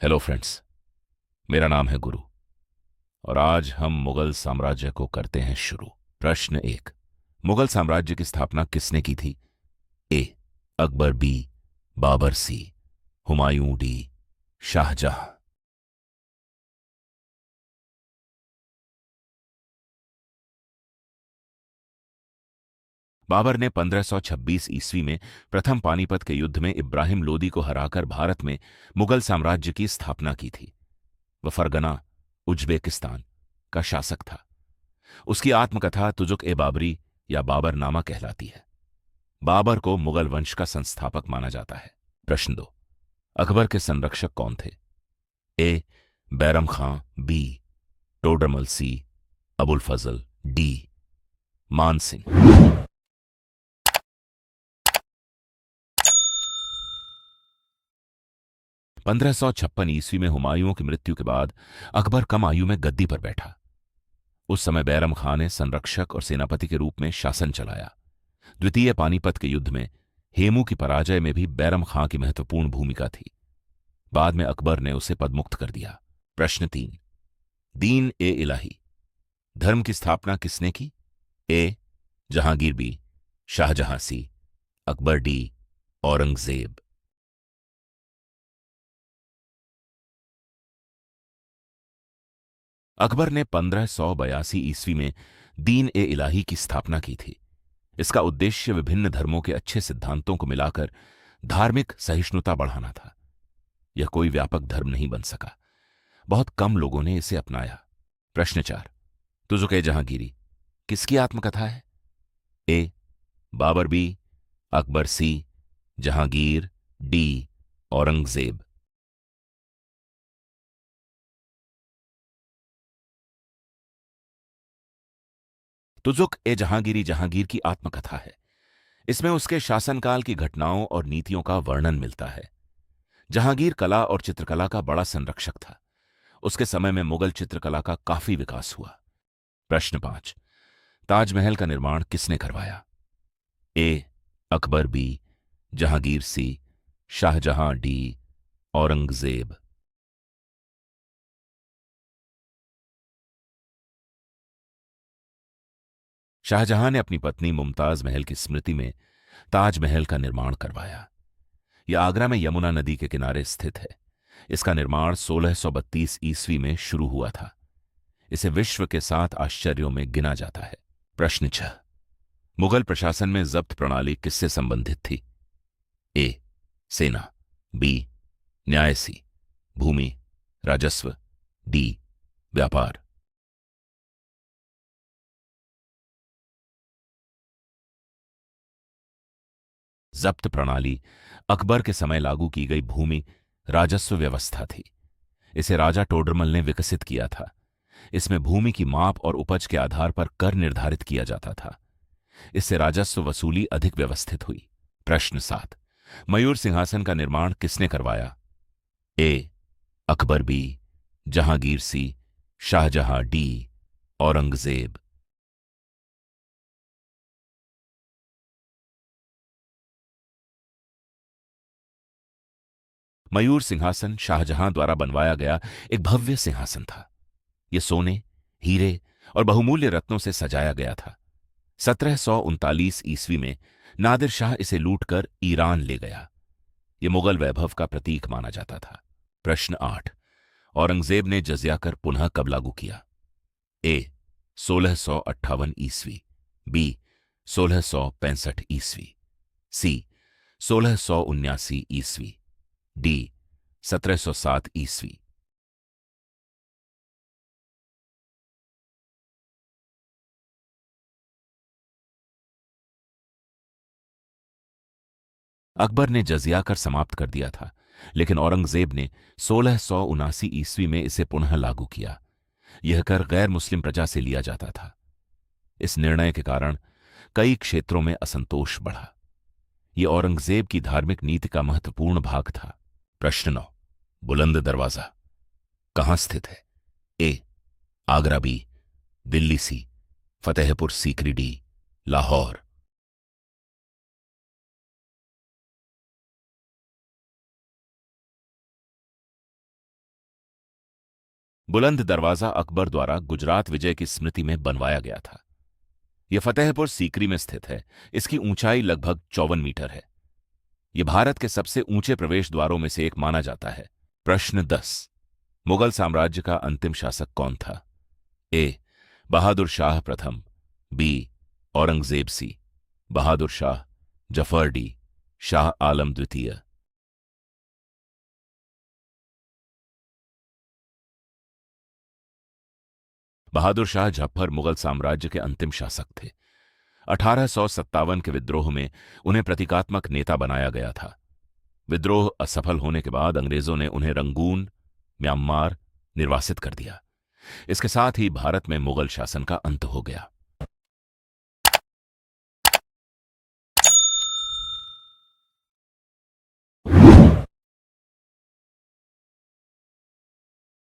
Hello friends. मेरा नाम है गुरु और आज हम मुगल साम्राज्य को करते हैं शुरू। प्रश्न एक, मुगल साम्राज्य की स्थापना किसने की थी? ए अकबर, बी बाबर, सी हुमायूं, डी शाहजहां। बाबर ने 1526 ईस्वी में प्रथम पानीपत के युद्ध में इब्राहिम लोदी को हराकर भारत में मुगल साम्राज्य की स्थापना की थी। वह फरगना, उज्बेकिस्तान का शासक था। उसकी आत्मकथा तुजुक ए बाबरी या बाबरनामा कहलाती है। बाबर को मुगल वंश का संस्थापक माना जाता है। प्रश्न दो, अकबर के संरक्षक कौन थे? ए बैरम खां, बी टोडरमल, सी अबुल फजल, डी मान सिंह। 1556 ईस्वी में हुमायूं की मृत्यु के बाद अकबर कम आयु में गद्दी पर बैठा। उस समय बैरम खां ने संरक्षक और सेनापति के रूप में शासन चलाया। द्वितीय पानीपत के युद्ध में हेमू की पराजय में भी बैरम खां की महत्वपूर्ण भूमिका थी। बाद में अकबर ने उसे पदमुक्त कर दिया। प्रश्न तीन, दीन ए इलाही धर्म की स्थापना किसने की? ए जहांगीर, बी शाहजहां, सी अकबर, डी औरंगजेब। अकबर ने 1582 ईस्वी में दीन ए इलाही की स्थापना की थी। इसका उद्देश्य विभिन्न धर्मों के अच्छे सिद्धांतों को मिलाकर धार्मिक सहिष्णुता बढ़ाना था। यह कोई व्यापक धर्म नहीं बन सका। बहुत कम लोगों ने इसे अपनाया। प्रश्न चार, तुजुक-ए जहांगीरी किसकी आत्मकथा है? ए बाबर, बी अकबर, सी जहांगीर, डी औरंगजेब। तुजुक ए जहांगीरी जहांगीर की आत्मकथा है। इसमें उसके शासनकाल की घटनाओं और नीतियों का वर्णन मिलता है। जहांगीर कला और चित्रकला का बड़ा संरक्षक था। उसके समय में मुगल चित्रकला का काफी विकास हुआ। प्रश्न पांच, ताजमहल का निर्माण किसने करवाया? ए अकबर, बी जहांगीर, सी शाहजहां, डी औरंगजेब। शाहजहां ने अपनी पत्नी मुमताज महल की स्मृति में ताजमहल का निर्माण करवाया। यह आगरा में यमुना नदी के किनारे स्थित है। इसका निर्माण 1632 ईस्वी में शुरू हुआ था। इसे विश्व के 7 आश्चर्यों में गिना जाता है। प्रश्न छह, मुगल प्रशासन में जब्त प्रणाली किससे संबंधित थी? ए सेना, बी न्यायसी, भूमि, राजस्व, डी व्यापार। जब्त प्रणाली अकबर के समय लागू की गई भूमि राजस्व व्यवस्था थी। इसे राजा टोडरमल ने विकसित किया था। इसमें भूमि की माप और उपज के आधार पर कर निर्धारित किया जाता था। इससे राजस्व वसूली अधिक व्यवस्थित हुई। प्रश्न सात, मयूर सिंहासन का निर्माण किसने करवाया? ए अकबर, बी जहांगीर, सी शाहजहां, डी औरंगजेब। मयूर सिंहासन शाहजहां द्वारा बनवाया गया एक भव्य सिंहासन था। यह सोने, हीरे और बहुमूल्य रत्नों से सजाया गया था। 1739 ईस्वी में नादिर शाह इसे लूटकर ईरान ले गया। यह मुगल वैभव का प्रतीक माना जाता था। प्रश्न आठ, औरंगजेब ने जजिया कर पुनः कब लागू किया? ए 1658 ईस्वी, बी 1665 ईस्वी, सी 1679 ईस्वी, डी 1707 ईस्वी। अकबर ने जजिया कर समाप्त कर दिया था, लेकिन औरंगजेब ने 1679 ईस्वी में इसे पुनः लागू किया। यह कर गैर मुस्लिम प्रजा से लिया जाता था। इस निर्णय के कारण कई क्षेत्रों में असंतोष बढ़ा। यह औरंगजेब की धार्मिक नीति का महत्वपूर्ण भाग था। प्रश्न नौ, बुलंद दरवाजा कहां स्थित है? ए आगरा, बी दिल्ली, सी फतेहपुर सीकरी, डी लाहौर। बुलंद दरवाजा अकबर द्वारा गुजरात विजय की स्मृति में बनवाया गया था। यह फतेहपुर सीकरी में स्थित है। इसकी ऊंचाई लगभग 54 मीटर है। यह भारत के सबसे ऊंचे प्रवेश द्वारों में से एक माना जाता है। प्रश्न 10। मुगल साम्राज्य का अंतिम शासक कौन था? ए बहादुर शाह प्रथम, बी औरंगजेब, सी बहादुर शाह, जफर, डी शाह आलम द्वितीय। बहादुर शाह जफर मुगल साम्राज्य के अंतिम शासक थे। 1857 के विद्रोह में उन्हें प्रतीकात्मक नेता बनाया गया था। विद्रोह असफल होने के बाद अंग्रेजों ने उन्हें रंगून, म्यांमार निर्वासित कर दिया। इसके साथ ही भारत में मुगल शासन का अंत हो गया।